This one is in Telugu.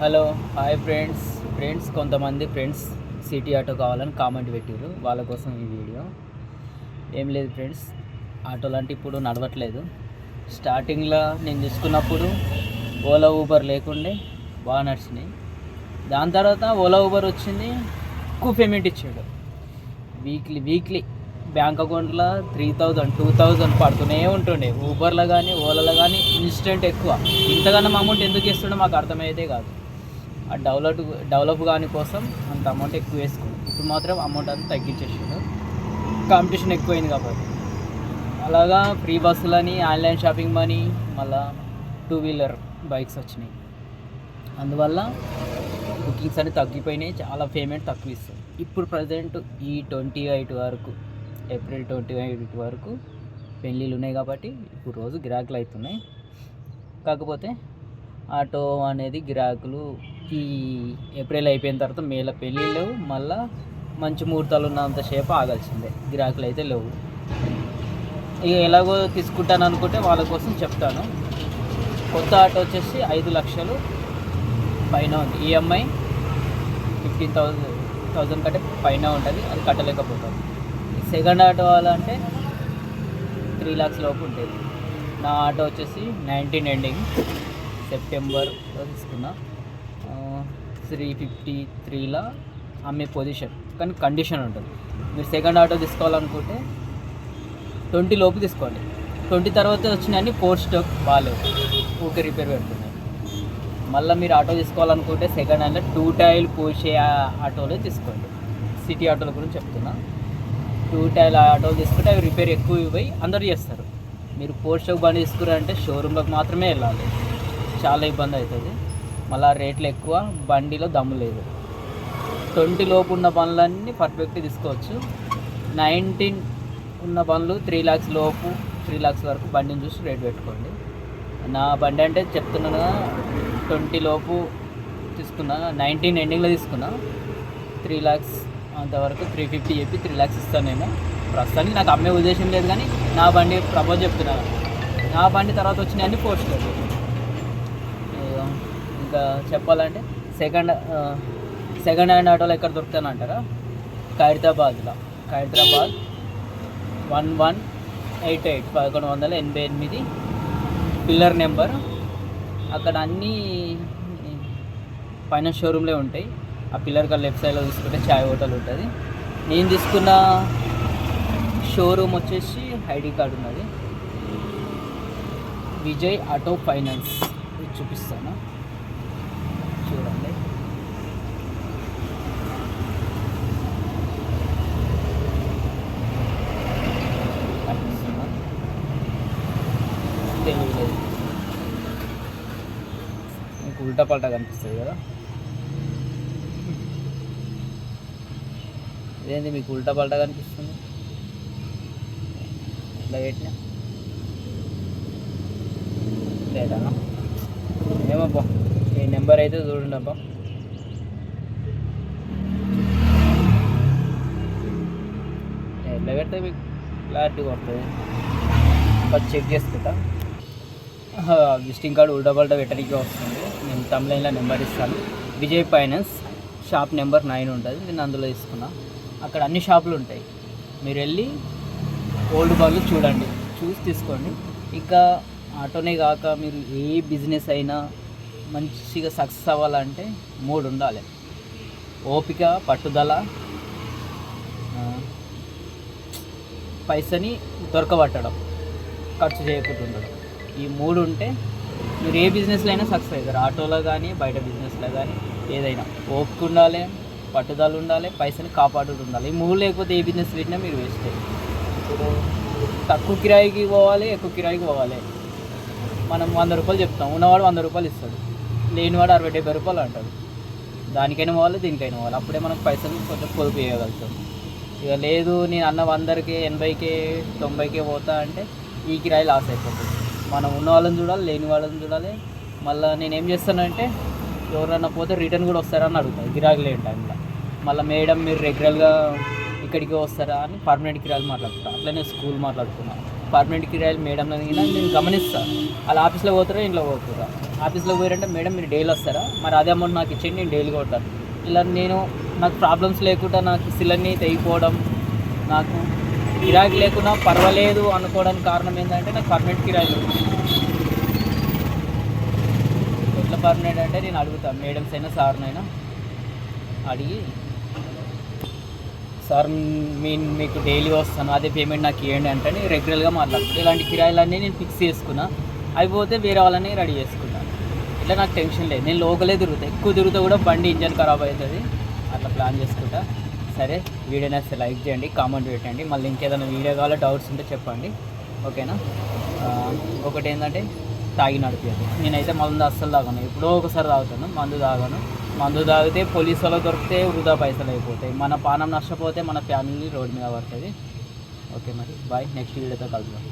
హలో హాయ్ ఫ్రెండ్స్ కొంతమంది ఫ్రెండ్స్ సిటీ ఆటో కావాలని కామెంట్ పెట్టారు. వాళ్ళ కోసం ఈ వీడియో. ఏం లేదు ఫ్రెండ్స్, ఆటోలు అంటే ఇప్పుడు నడవట్లేదు. స్టార్టింగ్లో నేను తీసుకున్నప్పుడు ఓలా ఊబర్ లేకుండే బాగా నడిచినాయి. దాని తర్వాత ఓలా ఊబర్ వచ్చింది, ఎక్కువ పేమెంట్ ఇచ్చాడు. వీక్లీ బ్యాంక్ అకౌంట్లో 3000 2000 పడుతూనే ఉంటుండే. ఊబర్లో కానీ ఓలాలో కానీ ఇన్స్టెంట్ ఎక్కువ. ఇంతగానో అమౌంట్ ఎందుకు ఇస్తుండో మాకు అర్థమైతే కాదు. ఆ డెవలప్ కాని కోసం అంత అమౌంట్ ఎక్కువ వేసుకుని ఇప్పుడు మాత్రం అమౌంట్ అంతా తగ్గించేసాడు. కాంపిటీషన్ ఎక్కువైంది కాబట్టి అలాగా ఫ్రీ బస్సులని, ఆన్లైన్ షాపింగ్ మనీ, మళ్ళీ 2 వీలర్ బైక్స్ వచ్చినాయి. అందువల్ల బుకింగ్స్ అన్నీ తగ్గిపోయినాయి, చాలా పేమెంట్ తక్కువ ఇస్తుంది. ఇప్పుడు ప్రజెంట్ ఈ 28 వరకు, ఏప్రిల్ 28 వరకు పెళ్ళిళ్ళు ఉన్నాయి కాబట్టి ఇప్పుడు రోజు గిరాకులు అవుతున్నాయి. కాకపోతే ఆటో అనేది గిరాకులు ఈ ఏప్రిల్ అయిపోయిన తర్వాత మేలో పెళ్ళిళ్ళు, మళ్ళీ మంచి ముహూర్తాలు ఉన్నంతసేపు ఆగాల్సిందే. గిరాకులు అయితే లేవు. ఇక ఎలాగో తీసుకుంటాను అనుకుంటే వాళ్ళ కోసం చెప్తాను. కొత్త ఆటో వచ్చేసి 5 లక్షలు పైన ఉంది. ఈఎంఐ 15,000 కంటే పైన ఉంటుంది, అది కట్టలేకపోతాం. సెకండ్ ఆటో అంటే 3 lakhs లోపు ఉంటుంది. నా ఆటో వచ్చేసి 19 ఎండింగ్ సెప్టెంబర్లో తీసుకున్నా. 353లా అమ్మే పొజిషన్, కానీ కండిషన్ ఉంటుంది. మీరు సెకండ్ ఆటో తీసుకోవాలనుకుంటే 20 లోపు తీసుకోండి. 20 తర్వాత వచ్చినాయని 4 స్టాక్ బాగాలేవు, ఊకే రిపేర్ పెడుతున్నాయి. మళ్ళీ మీరు ఆటో తీసుకోవాలనుకుంటే సెకండ్ హ్యాండ్లో 2 టైర్లు పోసే ఆటోలో తీసుకోండి. సిటీ ఆటోల గురించి చెప్తున్నా. 2 టైర్ల ఆటోలు తీసుకుంటే అవి రిపేర్ ఎక్కువ ఇవ్వయి, అందరూ చేస్తారు. మీరు 4 స్టాక్ బండి తీసుకున్నారంటే షోరూంలోకి మాత్రమే వెళ్ళాలి, చాలా ఇబ్బంది అవుతుంది. మళ్ళీ రేట్లు ఎక్కువ, బండిలో దమ్ము లేదు. 20 లోపు ఉన్న బండ్లన్నీ పర్ఫెక్ట్ తీసుకోవచ్చు. 19 ఉన్న బండ్లు 3 lakhs లోపు, 3 lakhs వరకు బండిని చూసి రేట్ పెట్టుకోండి. నా బండి అంటే చెప్తున్నాను, 20 లోపు తీసుకున్నా, 19 ఎండింగ్లో తీసుకున్నా. 3 lakhs అంతవరకు 350 చెప్పి 3 lakhs ఇస్తానేమో. ప్రస్తుతానికి నాకు అమ్మే ఉద్దేశం లేదు, కానీ నా బండి ప్రపోజ్ చెప్తున్నాను. నా బండి తర్వాత వచ్చినాయని పోస్ట్ లేదు. ఇంకా చెప్పాలంటే సెకండ్ హ్యాండ్ ఆటోలు ఎక్కడ దొరుకుతానంటారా? Khairatabad 1188 1188 pillar number. అక్కడ అన్నీ ఫైనాన్స్ షోరూమ్లే ఉంటాయి. ఆ పిల్లర్ కాడ లెఫ్ట్ సైడ్లో తీసుకుంటే చాయ్ హోటల్ ఉంటుంది. నేను తీసుకున్న షోరూమ్ వచ్చేసి ఐడి కార్డు ఉన్నది, విజయ్ ఆటో ఫైనాన్స్. ఇది చూపిస్తాను, చూడండి. తెలియలేదు మీకు, ఉల్టా పల్టా కనిపిస్తుంది కదా. ఇదేంటి మీకు ఉల్టా పల్టా కనిపిస్తుంది? ఇట్లా పెట్టినా లేదా? ఏమబ్బా, ఈ నెంబర్ అయితే చూడండి అబ్బా. ఎట్లా పెడితే మీకు క్లారిటీ వస్తుంది. ఫస్ట్ చెక్ చేసుకుంటా. విజిటింగ్ కార్డు ఉల్టా పల్టా పెట్టడానికి వస్తుంది. నేను తమిళలో నెంబర్ ఇస్తాను. విజయ్ ఫైనాన్స్ షాప్ నెంబర్ 9 ఉంటుంది. నేను అందులో తీసుకున్నా. అక్కడ అన్ని షాపులు ఉంటాయి. మీరు వెళ్ళి ఓల్డ్ బాళ్ళు చూడండి, చూసి తీసుకోండి. ఇంకా ఆటోనే కాక మీరు ఏ బిజినెస్ అయినా మంచిగా సక్సెస్ అవ్వాలంటే 3 ఉండాలి: ఓపిక, పట్టుదల, పైసని దొరకబట్టడం, ఖర్చు చేయకుండా ఉండడం. ఈ 3 ఉంటే మీరు ఏ బిజినెస్లో అయినా సక్సెస్ అవుతారు. ఆటోలో కానీ, బయట బిజినెస్లో కానీ, ఏదైనా ఓపిక ఉండాలి, పట్టుదల ఉండాలి, పైసని కాపాడుతూ ఉండాలి. ఈ 3 లేకపోతే ఏ బిజినెస్ పెట్టినా మీరు వేస్ట్. ఇప్పుడు తక్కువ కిరాయికి పోవాలి, ఎక్కువ కిరాయికి పోవాలి. మనం 100 రూపాయలు చెప్తాం, ఉన్నవాడు 100 రూపాయలు ఇస్తాడు, లేనివాడు 60-70 రూపాయలు అంటాడు. దానికైనా పోవాలి, దీనికైనా పోవాలి. అప్పుడే మనకు పైసలు కొంచెం పొదుపు చేయగలుగుతాం. ఇక లేదు నేను అన్న 100కే, 80కే, 90కే పోతా అంటే ఈ కిరాయి లాస్ అయిపోతుంది. మనం ఉన్న వాళ్ళని చూడాలి, లేని వాళ్ళని చూడాలి. మళ్ళీ నేనేం చేస్తానంటే, ఎవరన్నా పోతే రిటర్న్ కూడా వస్తారని అడుగుతాను గిరాకీ లేని టైంలో. మళ్ళీ మేడం మీరు రెగ్యులర్గా ఇక్కడికి వస్తారా అని పర్మనెంట్ కిరాయిలు మాట్లాడుతున్నాను. అట్లనే స్కూల్ మాట్లాడుతున్నాను. పర్మనెంట్ కిరాయిలు మేడంలో నేను గమనిస్తాను. వాళ్ళ ఆఫీస్లో పోతారా, ఇంట్లో పోతారా, ఆఫీస్లోకి పోయారంటే మేడం మీరు డైలీ వస్తారా, మరి అదే అమౌంట్ నాకు ఇచ్చేయండి నేను డైలీ కొడతాను. ఇలా నాకు ప్రాబ్లమ్స్ లేకుండా నాకు కిస్తులన్నీ తెగిపోవడం, నాకు కిరాయికి లేకుండా పర్వాలేదు అనుకోవడానికి కారణం ఏంటంటే నాకు పర్మనెంట్ కిరాయి ఎట్లా పర్మనెంట్ అంటే నేను అడుగుతాను మేడమ్స్ అయినా సార్నైనా అడిగి, సార్ మీకు డైలీ వస్తాను అదే పేమెంట్ నాకు ఇవ్వండి అంటే నేను రెగ్యులర్గా మాట్లాడుతాను. ఇలాంటి కిరాయిలన్నీ నేను ఫిక్స్ చేసుకున్నా, అయిపోతే వేరే వాళ్ళని రెడీ చేసుకున్నాను. ఇట్లా నాకు టెన్షన్ లేదు, నేను లోకలే తిరుగుతాను, ఎక్కువ తిరుగుతా కూడా బండి ఇంజన్ ఖరాబ్ అవుతుంది, అట్లా ప్లాన్ చేసుకుంటా. సరే వీడియో నచ్చితే లైక్ చేయండి, కామెంట్ పెట్టండి, మళ్ళీ ఇంకేదైనా వీడియో కావాలో డౌట్స్ ఉంటే చెప్పండి, ఓకేనా. ఒకటి ఏంటంటే తాగి నడిపేది, నేనైతే మందు అస్సలు తాగను, ఎప్పుడో ఒకసారి తాగుతాను, మందు తాగను. మందు తాగితే పోలీసు వాళ్ళకి దొరికితే వృధా పైసలు అయిపోతాయి, మన పానం నష్టపోతే మన ఫ్యామిలీ రోడ్డు మీద పడుతుంది. ఓకే మరి బాయ్, నెక్స్ట్ వీడియోతో కలుద్దాం.